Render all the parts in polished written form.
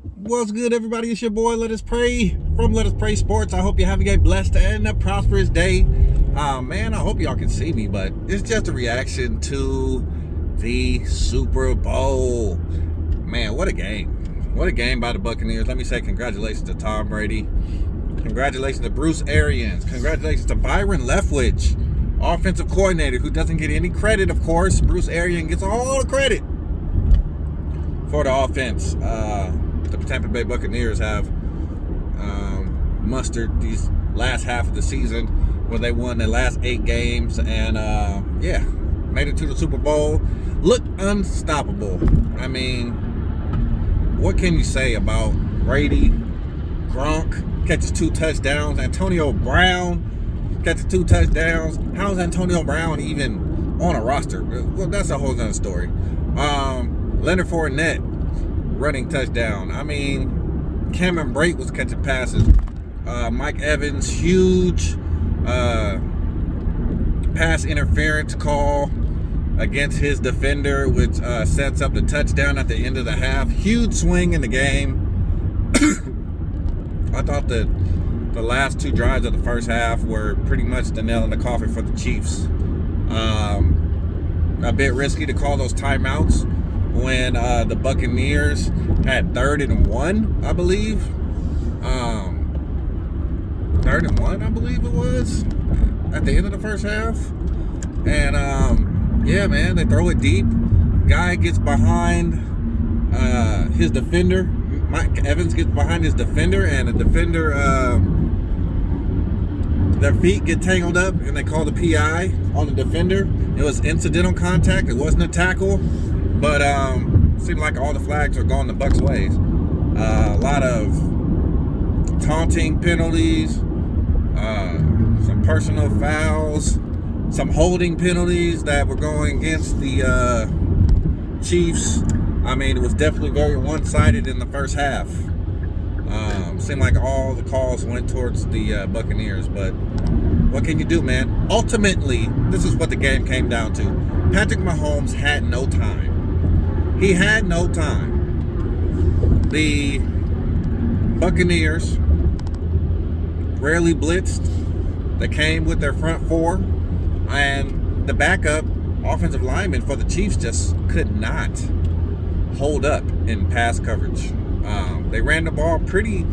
What's good, everybody? It's your boy Let Us Pray from Let Us Pray Sports. I hope you're having a blessed and a prosperous day. Man, I hope y'all can see me, but it's just a reaction to the Super Bowl. Man, what a game. What a game by the Buccaneers. Let me say congratulations to Tom Brady. Congratulations to Bruce Arians. Congratulations to Byron Leftwich, offensive coordinator, who doesn't get any credit, of course. Bruce Arians gets all the credit for the offense. The Tampa Bay Buccaneers have mustered these last half of the season where they won their last 8 games and made it to the Super Bowl. Looked unstoppable. I mean, what can you say about Brady? Gronk catches 2 touchdowns. Antonio Brown catches 2 touchdowns. How is Antonio Brown even on a roster? Well, that's a whole other story. Leonard Fournette running touchdown. I mean, Cameron Brate was catching passes. Mike Evans, huge pass interference call against his defender, which sets up the touchdown at the end of the half. Huge swing in the game. I thought that the last 2 drives of the first half were pretty much the nail in the coffin for the Chiefs. A bit risky to call those timeouts when the Buccaneers had 3rd and 1, I believe. 3rd and 1, I believe it was, at the end of the first half. And yeah, man, they throw it deep. Guy gets behind his defender. Mike Evans gets behind his defender, and the defender, their feet get tangled up, and they call the PI on the defender. It was incidental contact. It wasn't a tackle, but seemed like all the flags were going the Bucs' ways. A lot of taunting penalties, some personal fouls, some holding penalties that were going against the Chiefs. I mean, it was definitely very one-sided in the first half. Seemed like all the calls went towards the Buccaneers, but what can you do, man? Ultimately, this is what the game came down to. Patrick Mahomes had no time. He had no time. The Buccaneers rarely blitzed. They came with their front 4, and the backup offensive linemen for the Chiefs just could not hold up in pass coverage. They ran the ball pretty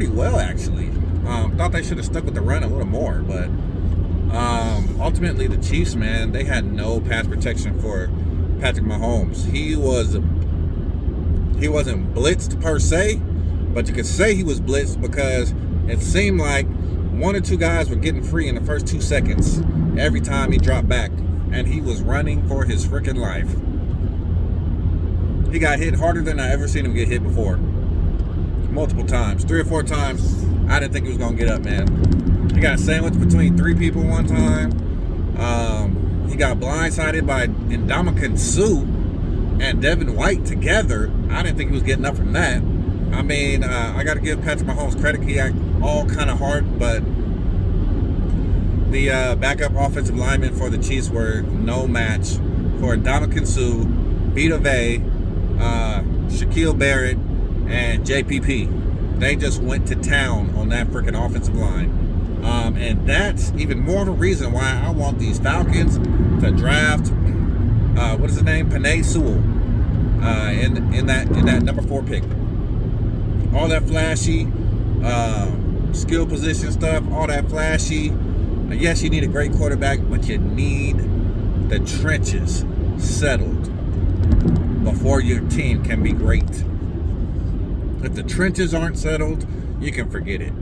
well, actually. Thought they should have stuck with the run a little more, but ultimately the Chiefs, man, they had no pass protection for Patrick Mahomes. He wasn't blitzed per se, but you could say he was blitzed because it seemed like 1 or 2 guys were getting free in the first 2 seconds every time he dropped back, and he was running for his freaking life. He got hit harder than I ever seen him get hit before. Multiple times. 3 or 4 times. I didn't think he was going to get up, man. He got sandwiched between 3 people one time. He got blindsided by Ndamukong Suh and Devin White together. I didn't think he was getting up from that. I mean, I got to give Patrick Mahomes credit. He acted all kind of hard, but the backup offensive linemen for the Chiefs were no match for Ndamukong Suh, Vita Vea, Shaquille Barrett, and JPP. They just went to town on that freaking offensive line. And that's even more of a reason why I want these Falcons to draft, what is his name? Penei Sewell, in that number 4 pick. All that flashy skill position stuff, all that flashy. Yes, you need a great quarterback, but you need the trenches settled before your team can be great. If the trenches aren't settled, you can forget it.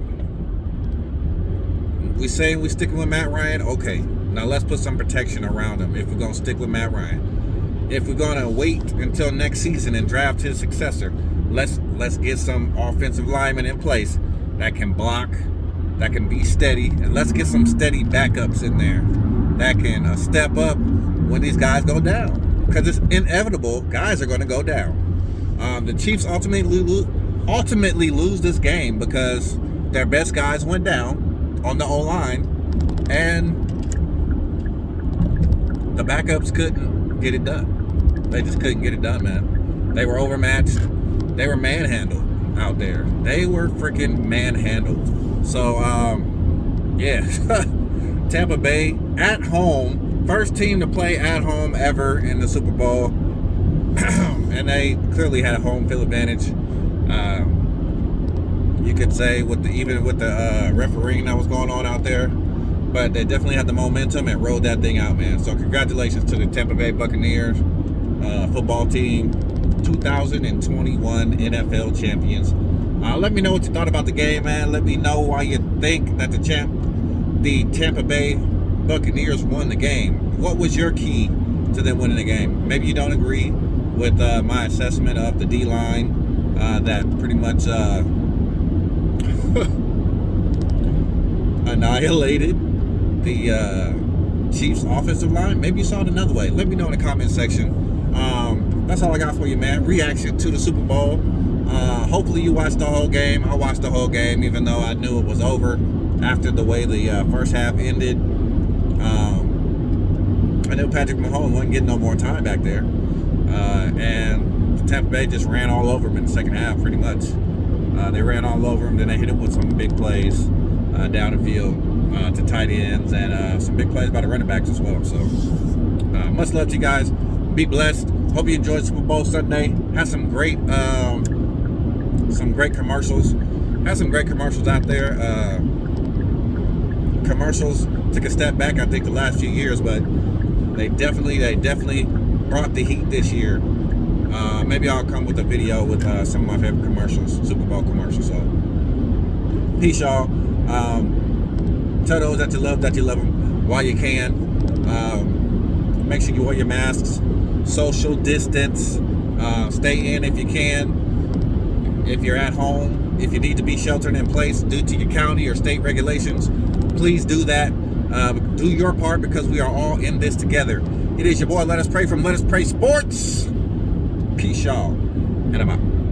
We say we sticking with Matt Ryan, okay. Now let's put some protection around him if we're going to stick with Matt Ryan. If we're going to wait until next season and draft his successor, let's get some offensive linemen in place that can block, that can be steady, and let's get some steady backups in there that can step up when these guys go down. Because it's inevitable, guys are going to go down. The Chiefs ultimately lose this game because their best guys went down on the O-line, and the backups couldn't get it done. They just couldn't get it done, man. They were overmatched. They were manhandled out there. They were freaking manhandled. So, yeah. Tampa Bay at home. First team to play at home ever in the Super Bowl. And they clearly had a home field advantage. You could say even with the refereeing that was going on out there. But they definitely had the momentum and rode that thing out, man. So congratulations to the Tampa Bay Buccaneers football team, 2021 NFL champions. Let me know what you thought about the game, man. Let me know why you think that the Tampa Bay Buccaneers won the game. What was your key to them winning the game? Maybe you don't agree with my assessment of the D-line that pretty much annihilated the Chiefs offensive line. Maybe you saw it another way. Let me know in the comment section. That's all I got for you, man. Reaction to the Super Bowl. Hopefully you watched the whole game. I watched the whole game, even though I knew it was over after the way the first half ended. I knew Patrick Mahomes wasn't getting no more time back there. And Tampa Bay just ran all over him in the second half, pretty much. They ran all over him. Then they hit him with some big plays down the field to tight ends and some big plays by the running backs as well. So much love to you guys. Be blessed. Hope you enjoyed Super Bowl Sunday. Had some great commercials. Had some great commercials out there. Commercials took a step back, I think, the last few years, but they definitely brought the heat this year. Maybe I'll come with a video with some of my favorite commercials, Super Bowl commercials. So, peace, y'all. Tell those that you love them while you can. Make sure you wear your masks. Social distance. Stay in if you can. If you're at home, if you need to be sheltered in place due to your county or state regulations, please do that. Do your part because we are all in this together. It is your boy, Let Us Pray from Let Us Pray Sports. Peace, y'all. And I'm out.